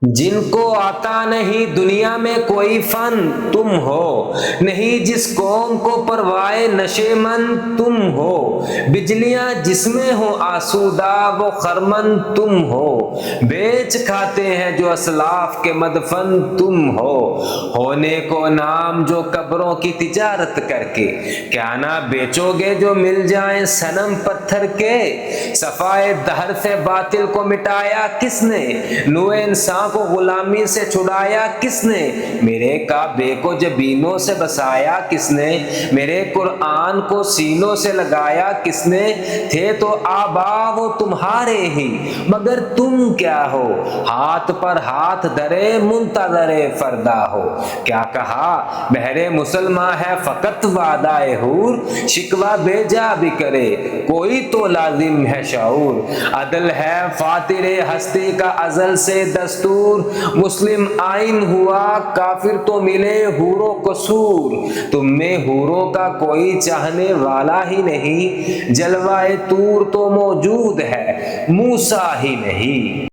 جن کو آتا نہیں دنیا میں کوئی فن تم ہو، نہیں جس قوم کو پروائے نشے من تم ہو، بجلیاں جس میں ہو آسودہ وہ خرمن تم ہو، بیچ کھاتے ہیں جو اسلاف کے مدفن تم ہو، ہونے کو نام جو قبروں کی تجارت کر کے، کیا نہ بیچو گے جو مل جائیں صنم پتھر کے، صفائے دہر سے باطل کو مٹایا کس نے، نوع انسان کو غلامی سے چھڑایا کس نے، میرے کعبے کو جبینوں سے بسایا کس نے، میرے قرآن کو سینوں سے لگایا کس نے، تھے تو آبا وہ تمہارے ہی مگر تم کیا ہو، ہاتھ پر ہاتھ دھرے منتظر فردا ہو، کیا کہا بہرے مسلماں ہے فقط وعدہ حور، شکوہ بے جا بھی کرے کوئی تو لازم ہے شعور، عدل ہے فاتر ہستی کا ازل سے دستور، مسلم آئین ہوا کافر تو ملے حور و قصور، تم میں حوروں کا کوئی چاہنے والا ہی نہیں، جلوہ طور تو موجود ہے موسیٰ ہی نہیں۔